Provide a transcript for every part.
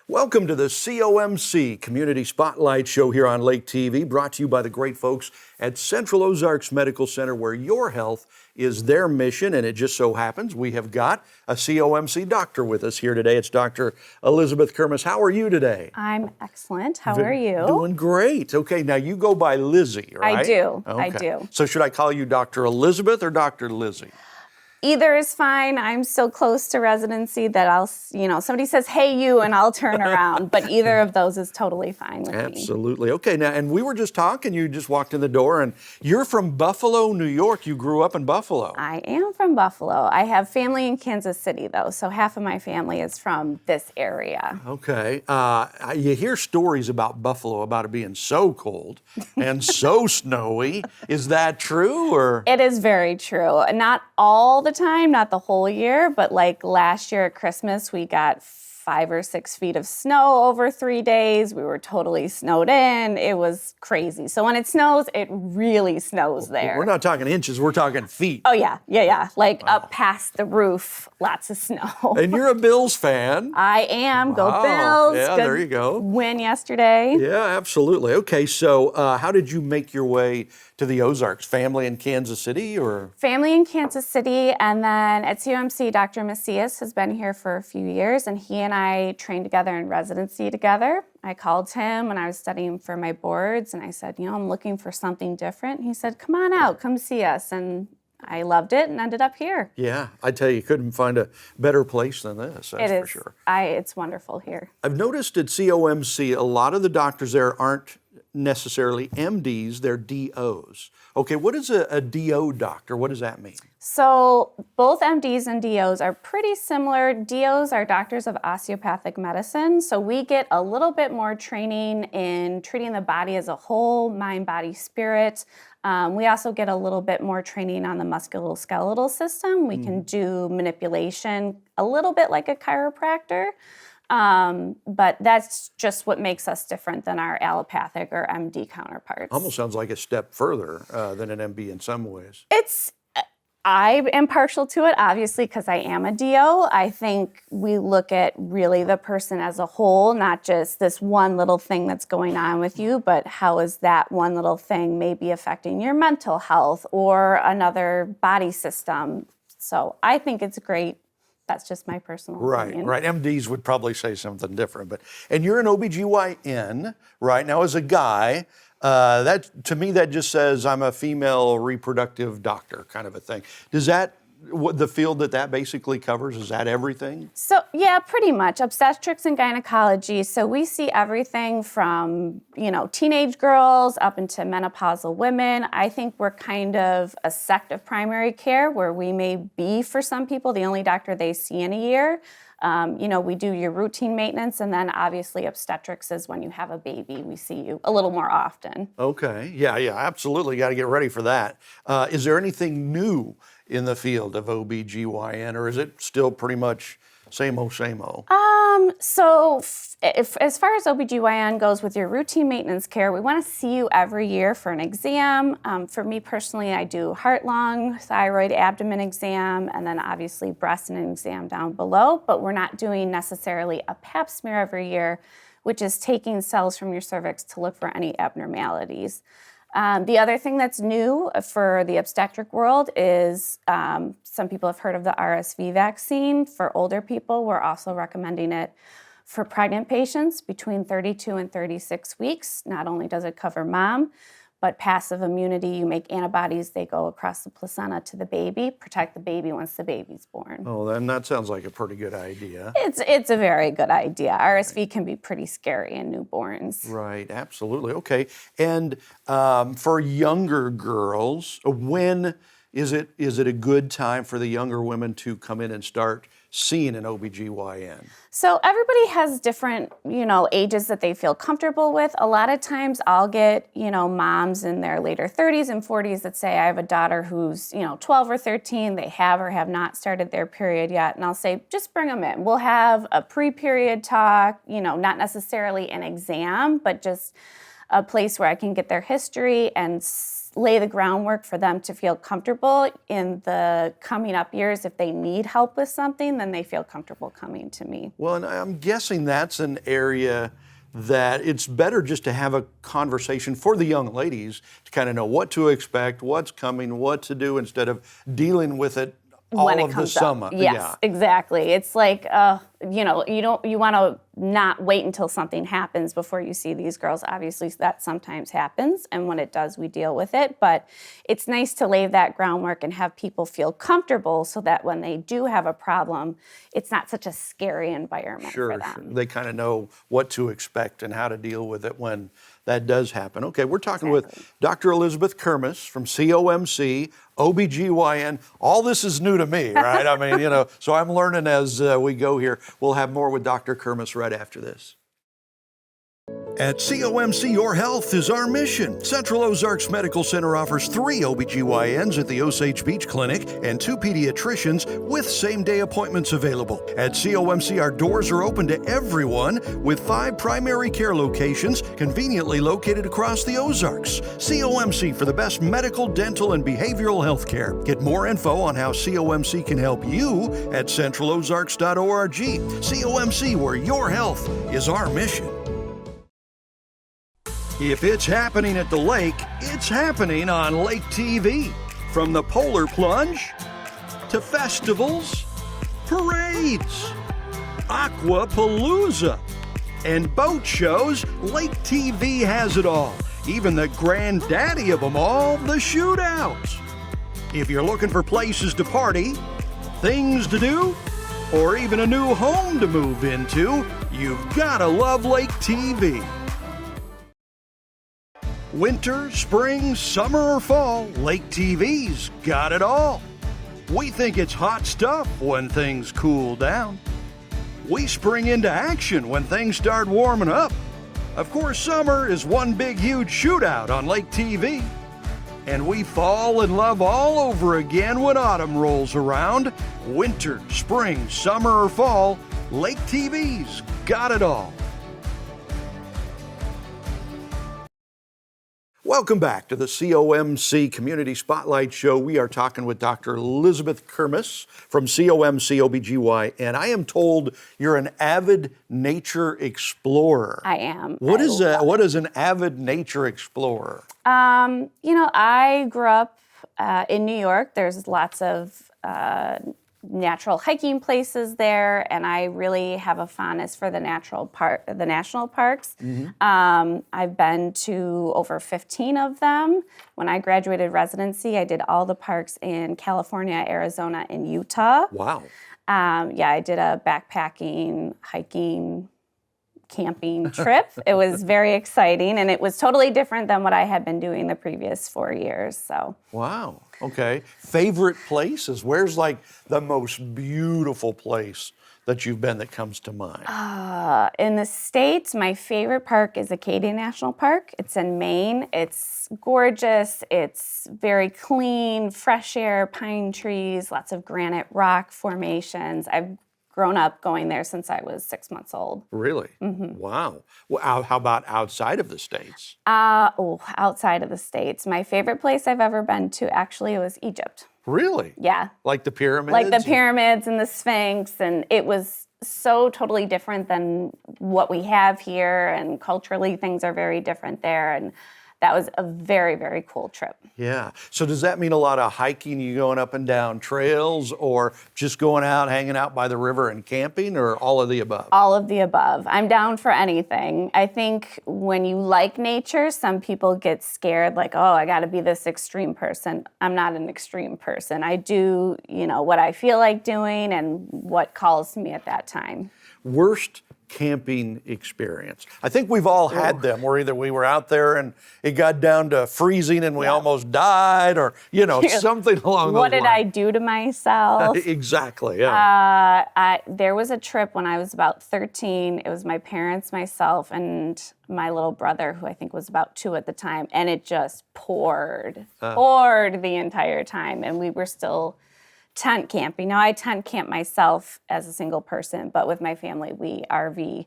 Welcome to the COMC Community Spotlight Show here on Lake TV, brought to you by the great folks at Central Ozarks Medical Center, where your health is their mission. And it just so happens we have got a COMC doctor with us here today. It's Dr. Elizabeth Kermis. How are you today? I'm excellent. How are you? Doing great. Okay, now you go by Lizzie, right? I do. Okay. I do. So should I call you Dr. Elizabeth or Dr. Lizzie? Either is fine. I'm so close to residency that somebody says, hey, you, and I'll turn around. But either of those is totally fine with me. Absolutely. Okay, now, and we were just talking, you just walked in the door, and you're from Buffalo, New York. You grew up in Buffalo. I am from Buffalo. I have family in Kansas City, though, so half of my family is from this area. Okay. You hear stories about Buffalo, about it being so cold and so snowy. Is that true, or? It is very true. Not all the time, not the whole year, but like last year at Christmas, we got 5 or 6 feet of snow over 3 days. We were totally snowed in. It was crazy. So when it snows, it really snows there. We're not talking inches, we're talking feet. Oh, yeah. Like up past the roof, lots of snow. And you're a Bills fan. I am. Wow. Go Bills. Yeah, Good there you go. win yesterday. Yeah, absolutely. Okay, so how did you make your way to the Ozarks? Family in Kansas City, or? Family in Kansas City, and then at COMC, Dr. Macias has been here for a few years, and he and I trained together in residency together. I called him when I was studying for my boards, and I said, I'm looking for something different. And he said, come on out, come see us, and I loved it and ended up here. Yeah, I tell you couldn't find a better place than this, that's for sure. It's wonderful here. I've noticed at COMC, a lot of the doctors there aren't necessarily MDs, they're DOs. Okay, what is a DO doctor? What does that mean? So both MDs and DOs are pretty similar. DOs are doctors of osteopathic medicine. So we get a little bit more training in treating the body as a whole, mind, body, spirit. We also get a little bit more training on the musculoskeletal system. We can do manipulation a little bit like a chiropractor. But that's just what makes us different than our allopathic or MD counterparts. Almost sounds like a step further than an MD in some ways. I am partial to it, obviously, because I am a DO. I think we look at really the person as a whole, not just this one little thing that's going on with you, but how is that one little thing maybe affecting your mental health or another body system. So I think it's great. That's just my personal opinion. Right. MDs would probably say something different. And you're an OBGYN, right? Now, as a guy, to me, that just says I'm a female reproductive doctor kind of a thing. Does that, the field that basically covers, is that everything? So, yeah, pretty much. Obstetrics and gynecology. So we see everything from, teenage girls up into menopausal women. I think we're kind of a sect of primary care where we may be, for some people, the only doctor they see in a year. We do your routine maintenance, and then obviously obstetrics is when you have a baby. We see you a little more often. Okay. Yeah, absolutely. Got to get ready for that. Is there anything new in the field of OBGYN, or is it still pretty much same old, same old? As far as OBGYN goes with your routine maintenance care, we want to see you every year for an exam. For me personally, I do heart, lung, thyroid, abdomen exam, and then obviously breast and an exam down below, but we're not doing necessarily a pap smear every year, which is taking cells from your cervix to look for any abnormalities. The other thing that's new for the obstetric world is some people have heard of the RSV vaccine. For older people, we're also recommending it for pregnant patients between 32 and 36 weeks. Not only does it cover mom, but passive immunity, you make antibodies, they go across the placenta to the baby, protect the baby once the baby's born. Oh, then that sounds like a pretty good idea. It's a very good idea. RSV can be pretty scary in newborns. Right, absolutely. Okay, and for younger girls, when is it a good time for the younger women to come in and start seeing an OBGYN? So everybody has different, ages that they feel comfortable with. A lot of times I'll get, moms in their later 30s and 40s that say, I have a daughter who's, 12 or 13. They have or have not started their period yet. And I'll say, just bring them in. We'll have a pre-period talk, not necessarily an exam, but just a place where I can get their history and lay the groundwork for them to feel comfortable in the coming up years. If they need help with something, then they feel comfortable coming to me. Well, and I'm guessing that's an area that it's better just to have a conversation for the young ladies to kind of know what to expect, what's coming, what to do, instead of dealing with it all when it of the comes summer. up. Yes, exactly. It's like, you want to not wait until something happens before you see these girls. Obviously, that sometimes happens, and when it does, we deal with it. But it's nice to lay that groundwork and have people feel comfortable so that when they do have a problem, it's not such a scary environment for them. Sure. They kind of know what to expect and how to deal with it when that does happen. Okay, we're talking with Dr. Elizabeth Kermis from COMC, OBGYN. All this is new to me, right? I mean, so I'm learning as we go here. We'll have more with Dr. Kermis right after this. At COMC, your health is our mission. Central Ozarks Medical Center offers 3 OBGYNs at the Osage Beach Clinic and 2 pediatricians with same-day appointments available. At COMC, our doors are open to everyone with 5 primary care locations conveniently located across the Ozarks. COMC for the best medical, dental, and behavioral health care. Get more info on how COMC can help you at centralozarks.org. COMC, where your health is our mission. If it's happening at the lake, it's happening on Lake TV. From the polar plunge to festivals, parades, aquapalooza, and boat shows, Lake TV has it all. Even the granddaddy of them all, the shootouts. If you're looking for places to party, things to do, or even a new home to move into, you've gotta love Lake TV. Winter, spring, summer, or fall, Lake TV's got it all. We think it's hot stuff when things cool down. We spring into action when things start warming up. Of course, summer is one big, huge shootout on Lake TV. And we fall in love all over again when autumn rolls around. Winter, spring, summer, or fall, Lake TV's got it all. Welcome back to the COMC Community Spotlight Show. We are talking with Dr. Elizabeth Kermis from COMC OBGYN. I am told you're an avid nature explorer. I am. What is an avid nature explorer? I grew up in New York. There's lots of natural hiking places there, and I really have a fondness for the national parks. I've been to over 15 of them. When I graduated residency, I did all the parks in California, Arizona, and Utah. Wow. I did a backpacking, hiking, camping trip. It was very exciting, and it was totally different than what I had been doing the previous 4 years. So. Wow. Okay. Favorite places? Where's like the most beautiful place that you've been that comes to mind? In the States, my favorite park is Acadia National Park. It's in Maine. It's gorgeous. It's very clean, fresh air, pine trees, lots of granite rock formations. I've grown up going there since I was 6 months old. Really? Mm-hmm. Wow. Well, how about outside of the States? Outside of the States. My favorite place I've ever been to actually was Egypt. Really? Yeah. Like the pyramids? Like the pyramids and the Sphinx, and it was so totally different than what we have here, and culturally things are very different there, and that was a very, very cool trip. Yeah. So does that mean a lot of hiking, you going up and down trails, or just going out, hanging out by the river and camping, or all of the above? All of the above. I'm down for anything. I think when you like nature, some people get scared, like, oh, I got to be this extreme person. I'm not an extreme person. I do, what I feel like doing and what calls to me at that time. Worst camping experience? I think we've all had them, where either we were out there and it got down to freezing and we almost died, or something along those lines. What did I do to myself? Exactly. Yeah. There was a trip when I was about 13. It was my parents, myself, and my little brother, who I think was about 2 at the time, and it just poured the entire time, and we were still tent camping. Now, I tent camp myself as a single person, but with my family, we RV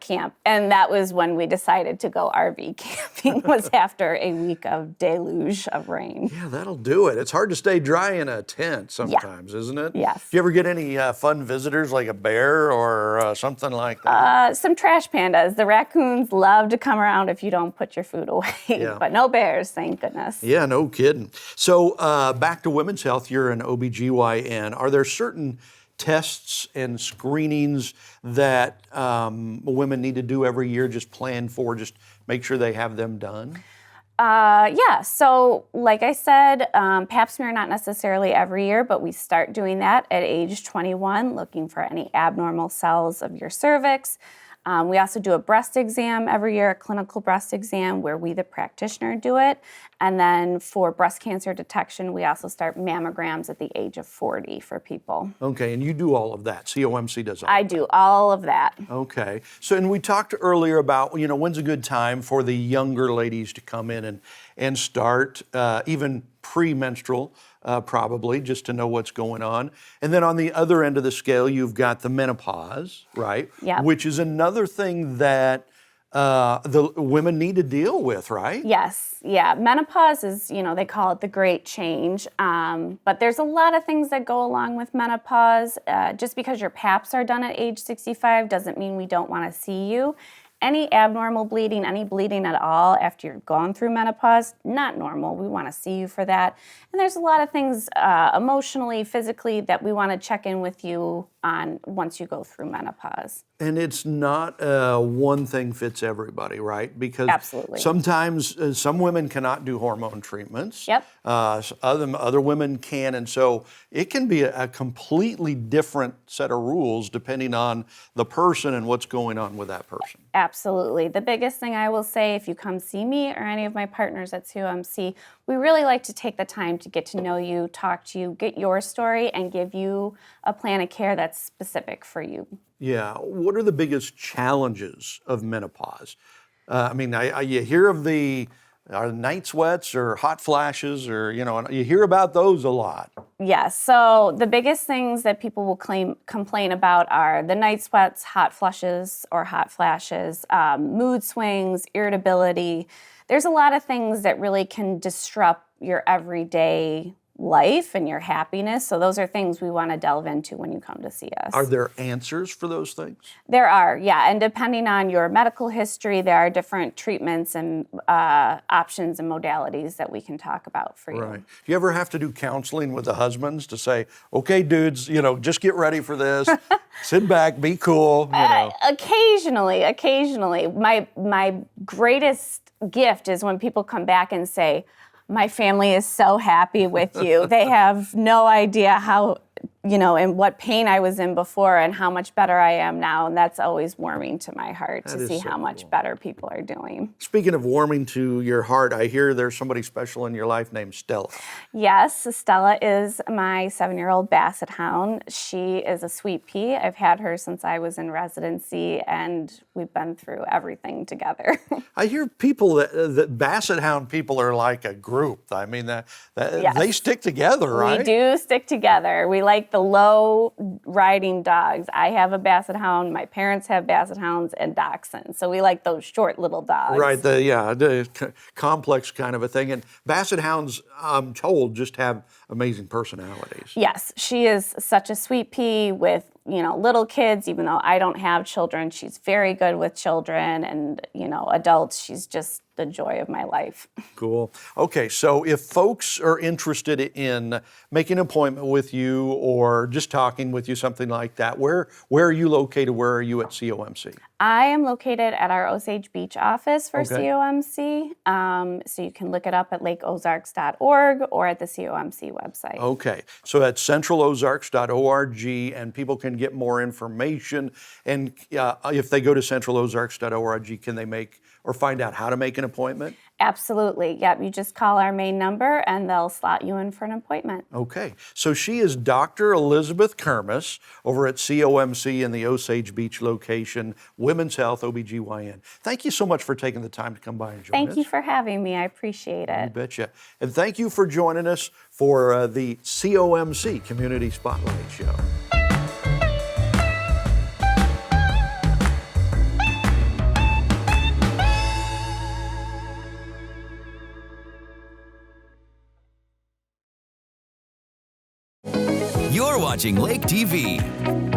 camp. And that was when we decided to go RV camping, was after a week of deluge of rain. Yeah, that'll do it. It's hard to stay dry in a tent sometimes, isn't it? Yes. Do you ever get any fun visitors like a bear or something like that? Some trash pandas. The raccoons love to come around if you don't put your food away, but no bears, thank goodness. Yeah, no kidding. So back to women's health, you're an OBGYN. Are there certain tests and screenings that women need to do every year, just plan for, just make sure they have them done? Yeah, so like I said, pap smear not necessarily every year, but we start doing that at age 21, looking for any abnormal cells of your cervix. We also do a breast exam every year, a clinical breast exam where we, the practitioner, do it. And then for breast cancer detection, we also start mammograms at the age of 40 for people. Okay, and you do all of that. COMC does all I of that. do all of that. Okay. So, and we talked earlier about, when's a good time for the younger ladies to come in and start, even premenstrual, probably, just to know what's going on. And then on the other end of the scale, you've got the menopause, right? Yeah. Which is another thing that the women need to deal with, right? Yes, yeah. Menopause is, they call it the great change. But there's a lot of things that go along with menopause. Just because your PAPs are done at age 65 doesn't mean we don't want to see you. Any abnormal bleeding, any bleeding at all after you're gone through menopause, not normal. We want to see you for that. And there's a lot of things emotionally, physically that we want to check in with you on once you go through menopause. And it's not one thing fits everybody, right? Because Absolutely. sometimes some women cannot do hormone treatments. Yep. Other women can, and so it can be a completely different set of rules depending on the person and what's going on with that person. Absolutely. The biggest thing I will say, if you come see me or any of my partners at COMC, we really like to take the time to get to know you, talk to you, get your story, and give you a plan of care that's specific for you. Yeah. What are the biggest challenges of menopause? You hear of the night sweats or hot flashes, or you hear about those a lot. Yes. So the biggest things that people will complain about are the night sweats, hot flushes or hot flashes, mood swings, irritability. There's a lot of things that really can disrupt your everyday life and your happiness. So those are things we want to delve into when you come to see us. Are there answers for those things? There are, yeah. And depending on your medical history, there are different treatments and options and modalities that we can talk about for you. Right. Do you ever have to do counseling with the husbands to say, okay, dudes, just get ready for this, sit back, be cool, Occasionally. My greatest gift is when people come back and say, my family is so happy with you. They have no idea how, and what pain I was in before and how much better I am now. And that's always warming to my heart to see how much better people are doing. Speaking of warming to your heart, I hear there's somebody special in your life named Stella. Yes, Stella is my 7-year-old basset hound. She is a sweet pea. I've had her since I was in residency, and we've been through everything together. I hear people that basset hound people are like a group. I mean, Yes. They stick together, right? We do stick together. We like the low riding dogs. I have a basset hound. My parents have basset hounds and dachshunds. So we like those short little dogs. Right, the complex kind of a thing. And basset hounds, I'm told, just have amazing personalities. Yes, she is such a sweet pea with, little kids. Even though I don't have children, she's very good with children and, adults. She's just the joy of my life. Cool. Okay, so if folks are interested in making an appointment with you or just talking with you, something like that, where are you located? Where are you at COMC? I am located at our Osage Beach office for Okay. COMC. So you can look it up at lakeozarks.org or at the COMC website. Okay, so that's centralozarks.org, and people can get more information. And if they go to centralozarks.org, can they make or find out how to make an appointment? Absolutely. Yep. You just call our main number and they'll slot you in for an appointment. Okay. So she is Dr. Elizabeth Kermis over at COMC in the Osage Beach location, Women's Health OBGYN. Thank you so much for taking the time to come by and join us. Thank you for having me. I appreciate it. You betcha. And thank you for joining us for the COMC Community Spotlight Show. watching Lake TV.